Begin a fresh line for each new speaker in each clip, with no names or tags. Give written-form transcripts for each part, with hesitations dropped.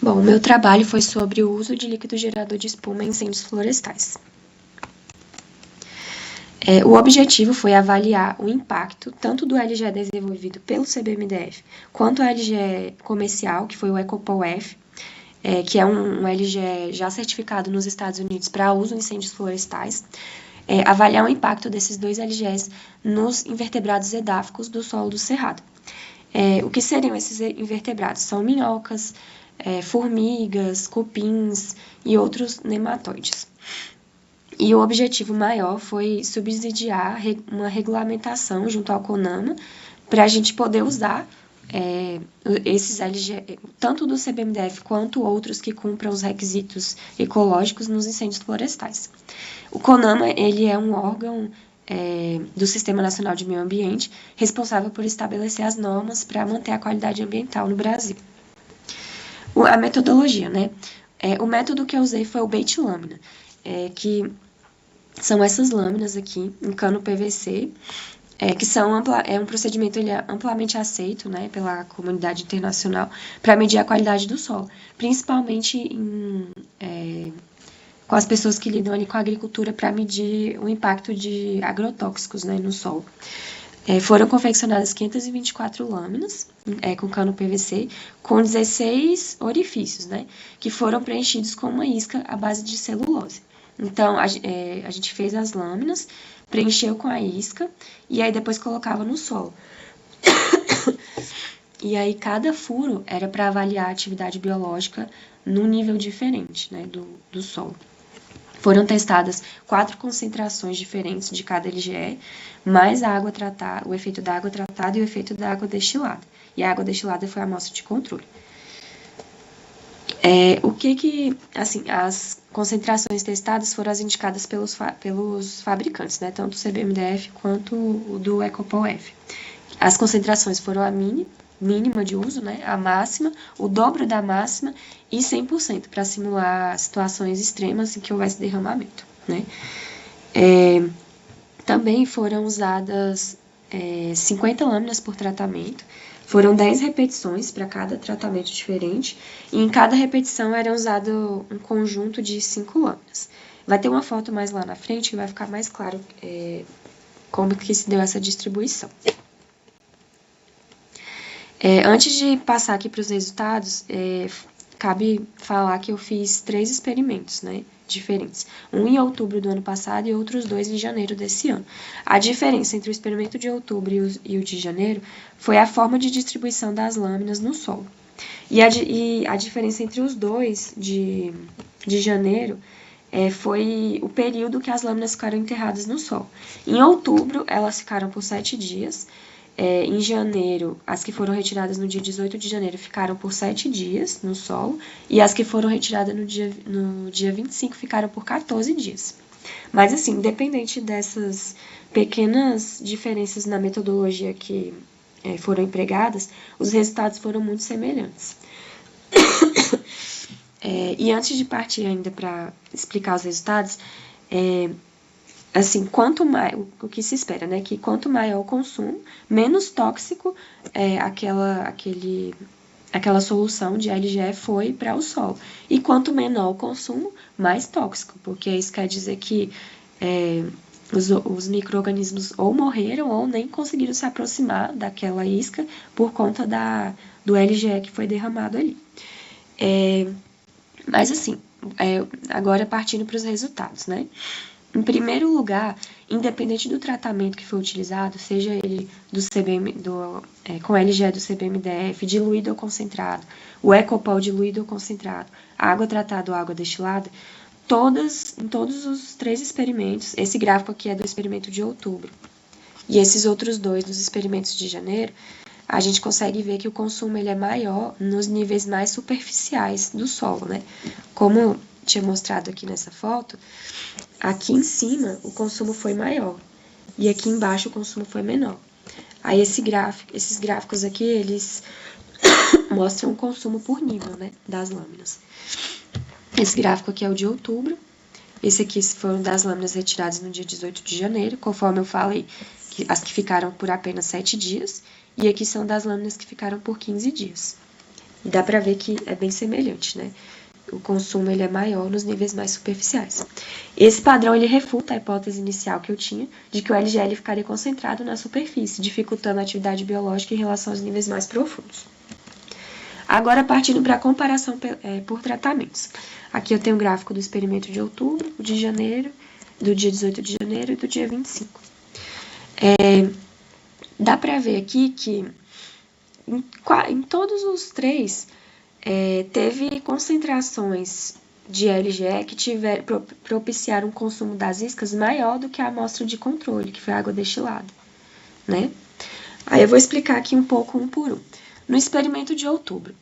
Bom, o meu trabalho foi sobre o uso de líquido gerador de espuma em incêndios florestais. O objetivo foi avaliar o impacto tanto do LGE desenvolvido pelo CBMDF quanto o LGE comercial, que foi o EcoPOL-F, que é um LGE já certificado nos Estados Unidos para uso em incêndios florestais, avaliar o impacto desses dois LGEs nos invertebrados edáficos do solo do cerrado. O que seriam esses invertebrados? São minhocas, formigas, cupins e outros nematóides. E o objetivo maior foi subsidiar uma regulamentação junto ao CONAMA para a gente poder usar esses LG, tanto do CBMDF quanto outros que cumpram os requisitos ecológicos nos incêndios florestais. O CONAMA ele é um órgão do Sistema Nacional de Meio Ambiente responsável por estabelecer as normas para manter a qualidade ambiental no Brasil. A metodologia, né? O método que eu usei foi o bait lâmina, que são essas lâminas aqui em cano PVC, que são um procedimento amplamente aceito, né, pela comunidade internacional para medir a qualidade do solo, principalmente com as pessoas que lidam ali com a agricultura para medir o impacto de agrotóxicos, né, no solo. Foram confeccionadas 524 lâminas com cano PVC, com 16 orifícios, né, que foram preenchidos com uma isca à base de celulose. Então, a gente fez as lâminas, preencheu com a isca e aí depois colocava no solo. E aí, cada furo era para avaliar a atividade biológica num nível diferente, né, do solo. Foram testadas 4 concentrações diferentes de cada LGE, mais a água tratada, o efeito da água tratada e o efeito da água destilada. E a água destilada foi a amostra de controle. As concentrações testadas foram as indicadas pelos fabricantes, né, tanto o CBMDF quanto o do EcoPOL-F. As concentrações foram a mínima de uso, né, a máxima, o dobro da máxima e 100% para simular situações extremas em que houvesse derramamento, né. Também foram usadas 50 lâminas por tratamento, foram 10 repetições para cada tratamento diferente, e em cada repetição era usado um conjunto de 5 lâminas. Vai ter uma foto mais lá na frente que vai ficar mais claro como que se deu essa distribuição. Antes de passar aqui para os resultados, cabe falar que eu fiz 3 experimentos, né, diferentes. Um em outubro do ano passado e outros 2 em janeiro desse ano. A diferença entre o experimento de outubro e o de janeiro foi a forma de distribuição das lâminas no solo. E a diferença entre os dois de janeiro foi o período que as lâminas ficaram enterradas no solo. Em outubro, elas ficaram por 7 dias. Em janeiro, as que foram retiradas no dia 18 de janeiro ficaram por 7 dias no solo, e as que foram retiradas no dia 25 ficaram por 14 dias. Mas, assim, independente dessas pequenas diferenças na metodologia que foram empregadas, os resultados foram muito semelhantes. E antes de partir ainda para explicar os resultados, assim, quanto mais, o que se espera, né, que quanto maior o consumo, menos tóxico aquela solução de LGE foi para o solo. E quanto menor o consumo, mais tóxico, porque isso quer dizer que os micro-organismos ou morreram ou nem conseguiram se aproximar daquela isca por conta do LGE que foi derramado ali. Mas assim, agora partindo para os resultados, né? Em primeiro lugar, independente do tratamento que foi utilizado, seja ele com LGE do CBMDF, diluído ou concentrado, o EcoPOL diluído ou concentrado, água tratada ou água destilada, em todos os 3 experimentos, esse gráfico aqui é do experimento de outubro, e esses outros 2 dos experimentos de janeiro, a gente consegue ver que o consumo ele é maior nos níveis mais superficiais do solo, né? Como tinha mostrado aqui nessa foto, aqui em cima o consumo foi maior e aqui embaixo o consumo foi menor. Aí esses gráficos aqui, eles mostram o consumo por nível, né, das lâminas. Esse gráfico aqui é o de outubro, esse aqui foram das lâminas retiradas no dia 18 de janeiro, conforme eu falei, as que ficaram por apenas 7 dias, e aqui são das lâminas que ficaram por 15 dias. E dá para ver que é bem semelhante, né? O consumo ele é maior nos níveis mais superficiais. Esse padrão ele refuta a hipótese inicial que eu tinha de que o LGL ficaria concentrado na superfície, dificultando a atividade biológica em relação aos níveis mais profundos. Agora, partindo para a comparação por tratamentos. Aqui eu tenho o gráfico do experimento de outubro, o de janeiro, do dia 18 de janeiro e do dia 25. Dá para ver aqui que em todos os três teve concentrações de LGE que propiciaram um consumo das iscas maior do que a amostra de controle, que foi a água destilada, né? Aí eu vou explicar aqui um pouco um por um. No experimento de outubro,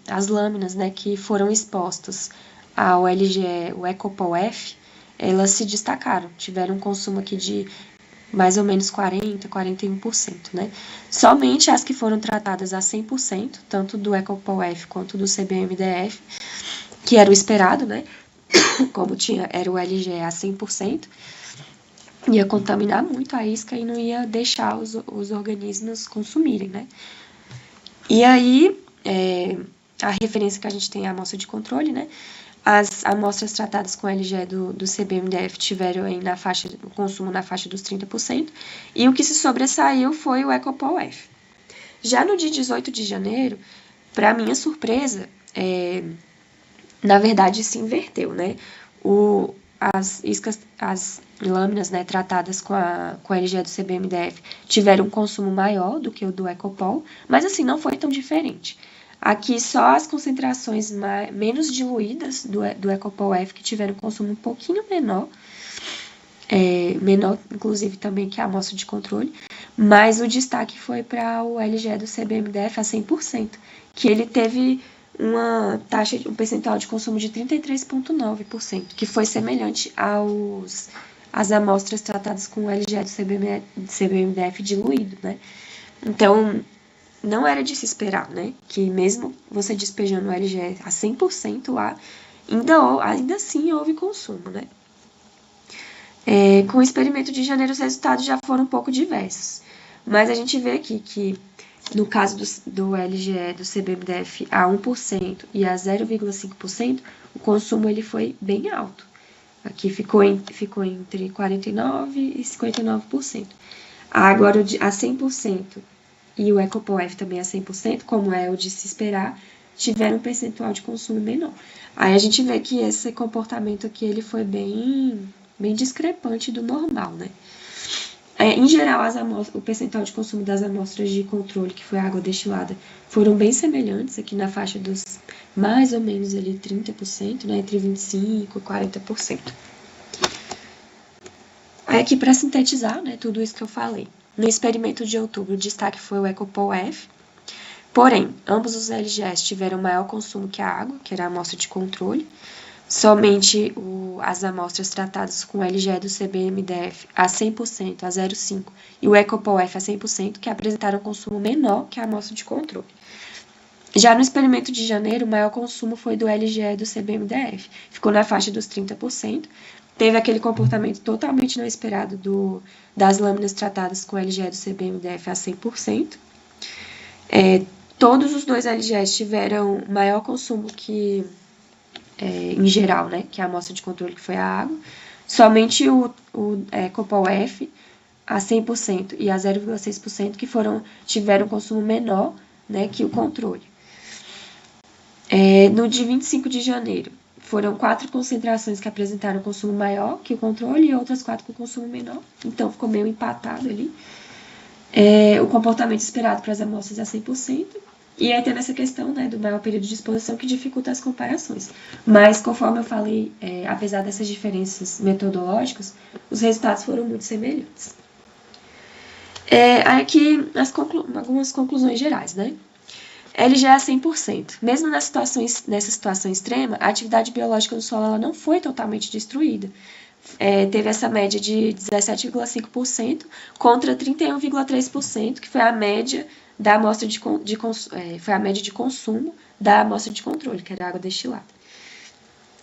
as lâminas, né, que foram expostas ao LGE, o EcoPol-F, elas se destacaram, tiveram um consumo aqui de mais ou menos 40%, 41%, né? Somente as que foram tratadas a 100%, tanto do EcoPol-F quanto do CBMDF, que era o esperado, né? Como era o LGE a 100%, ia contaminar muito a isca e não ia deixar os organismos consumirem, né? E aí, a referência que a gente tem é a amostra de controle, né? As amostras tratadas com LGE do CBMDF tiveram aí o consumo na faixa dos 30%, e o que se sobressaiu foi o EcoPol-F. Já no dia 18 de janeiro, para minha surpresa, na verdade se inverteu, né? As lâminas, né, tratadas com a LGE do CBMDF tiveram um consumo maior do que o do EcoPol, mas assim, não foi tão diferente. Aqui só as concentrações menos diluídas do EcoPol-F que tiveram consumo um pouquinho menor, menor inclusive também que a amostra de controle, mas o destaque foi para o LGE do CBMDF a 100%, que ele teve um percentual de consumo de 33,9%, que foi semelhante às amostras tratadas com o LGE do CBMDF diluído, né? Então, não era de se esperar, né? Que mesmo você despejando o LGE a 100% lá, ainda assim houve consumo, né? Com o experimento de janeiro, os resultados já foram um pouco diversos. Mas a gente vê aqui que, no caso do LGE do CBMDF a 1% e a 0,5%, o consumo ele foi bem alto. Aqui ficou entre 49% e 59%. Agora, a 100% e o EcoPol-F também a 100%, como é o de se esperar, tiveram um percentual de consumo menor. Aí a gente vê que esse comportamento aqui ele foi bem discrepante do normal, né? Em geral, o percentual de consumo das amostras de controle, que foi a água destilada, foram bem semelhantes, aqui na faixa dos mais ou menos ali 30%, né, entre 25% e 40%. Aí aqui para sintetizar, né, tudo isso que eu falei. No experimento de outubro, o destaque foi o EcoPol-F, porém, ambos os LGS tiveram maior consumo que a água, que era a amostra de controle. Somente as amostras tratadas com o LGE do CBMDF a 100%, a 0,5%, e o EcoPol-F a 100%, que apresentaram consumo menor que a amostra de controle. Já no experimento de janeiro, o maior consumo foi do LGE do CBMDF, ficou na faixa dos 30%, teve aquele comportamento totalmente não esperado das lâminas tratadas com o LGE do CBMDF a 100%. Todos os dois LGEs tiveram maior consumo que em geral, né, que é a amostra de controle que foi a água, somente o EcoPol-F a 100% e a 0,6% que tiveram consumo menor, né, que o controle. No dia 25 de janeiro, foram 4 concentrações que apresentaram consumo maior que o controle e outras 4 com consumo menor, então ficou meio empatado ali. O comportamento esperado para as amostras a 100%, e aí teve essa questão, né, do maior período de exposição que dificulta as comparações. Mas, conforme eu falei, apesar dessas diferenças metodológicas, os resultados foram muito semelhantes. Aqui, algumas conclusões gerais, né? LGE a 100%. Mesmo nessa situação extrema, a atividade biológica do solo ela não foi totalmente destruída. Teve essa média de 17,5% contra 31,3%, que foi a média da amostra foi a média de consumo da amostra de controle, que era água destilada.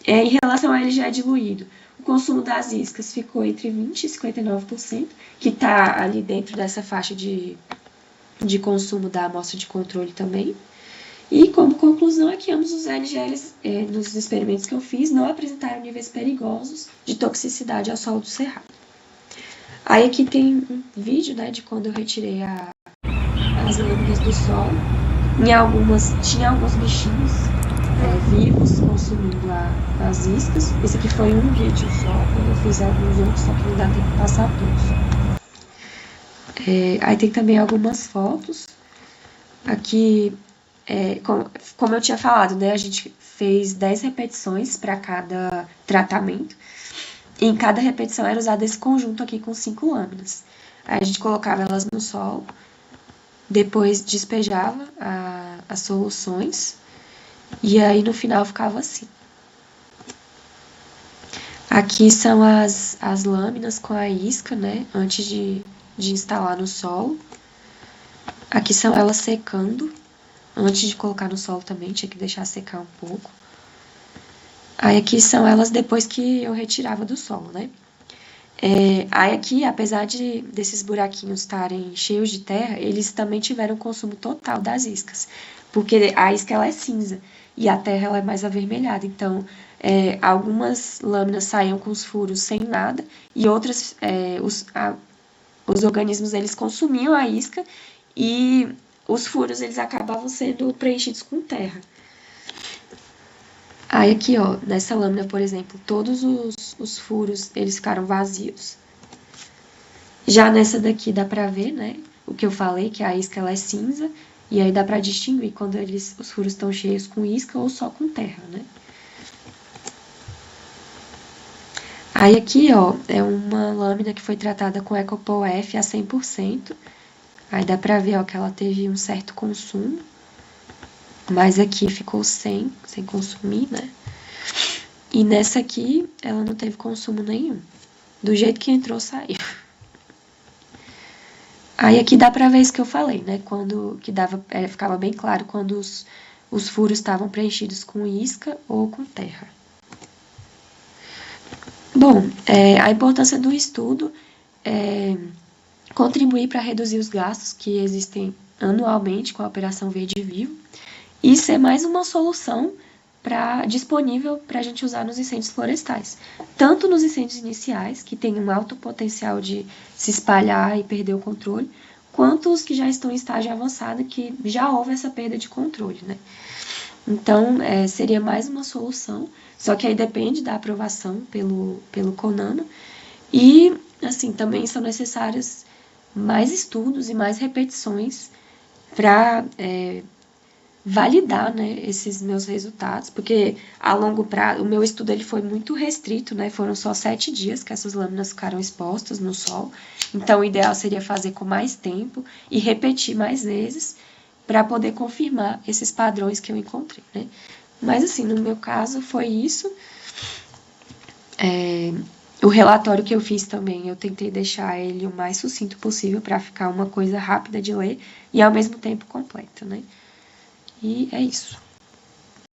Em relação ao LGE diluído, o consumo das iscas ficou entre 20% e 59%, que está ali dentro dessa faixa de de consumo da amostra de controle também. E como conclusão é que ambos os LGLs, nos experimentos que eu fiz, não apresentaram níveis perigosos de toxicidade ao solo do cerrado. Aí aqui tem um vídeo, né, de quando eu retirei as lâminas do solo. Tinha alguns bichinhos vivos consumindo as iscas. Esse aqui foi um vídeo só, eu fiz alguns outros, só que não dá tempo de passar todos. Aí tem também algumas fotos. Aqui, como eu tinha falado, né, a gente fez 10 repetições para cada tratamento. E em cada repetição era usado esse conjunto aqui com 5 lâminas. Aí a gente colocava elas no solo, depois despejava as soluções, e aí no final ficava assim. Aqui são as lâminas com a isca, né, antes de instalar no solo. Aqui são elas secando, antes de colocar no solo também, tinha que deixar secar um pouco. Aí aqui são elas depois que eu retirava do solo, né. Aí aqui, apesar desses buraquinhos estarem cheios de terra, eles também tiveram consumo total das iscas, porque a isca ela é cinza e a terra ela é mais avermelhada, então algumas lâminas saíam com os furos sem nada e outras, os organismos eles consumiam a isca e os furos eles acabavam sendo preenchidos com terra. Aí aqui, ó, nessa lâmina, por exemplo, todos os furos, eles ficaram vazios. Já nessa daqui dá pra ver, né, o que eu falei, que a isca ela é cinza, e aí dá pra distinguir quando os furos estão cheios com isca ou só com terra, né. Aí aqui, ó, é uma lâmina que foi tratada com Ecopol F a 100%. Aí dá pra ver, ó, que ela teve um certo consumo. Mas aqui ficou sem consumir, né? E nessa aqui, ela não teve consumo nenhum. Do jeito que entrou, saiu. Aí aqui dá pra ver isso que eu falei, né? Ficava bem claro quando os furos estavam preenchidos com isca ou com terra. Bom, a importância do estudo é contribuir para reduzir os gastos que existem anualmente com a Operação Verde Vivo e ser mais uma solução disponível para a gente usar nos incêndios florestais. Tanto nos incêndios iniciais, que tem um alto potencial de se espalhar e perder o controle, quanto os que já estão em estágio avançado, que já houve essa perda de controle, né? Então, seria mais uma solução, só que aí depende da aprovação pelo CONAMA. E, assim, também são necessários mais estudos e mais repetições para validar, né, esses meus resultados, porque a longo prazo, o meu estudo ele foi muito restrito, né, foram só 7 dias que essas lâminas ficaram expostas no sol, então o ideal seria fazer com mais tempo e repetir mais vezes para poder confirmar esses padrões que eu encontrei, né. Mas assim, no meu caso foi isso. O relatório que eu fiz também, eu tentei deixar ele o mais sucinto possível para ficar uma coisa rápida de ler e ao mesmo tempo completa, né. E é isso.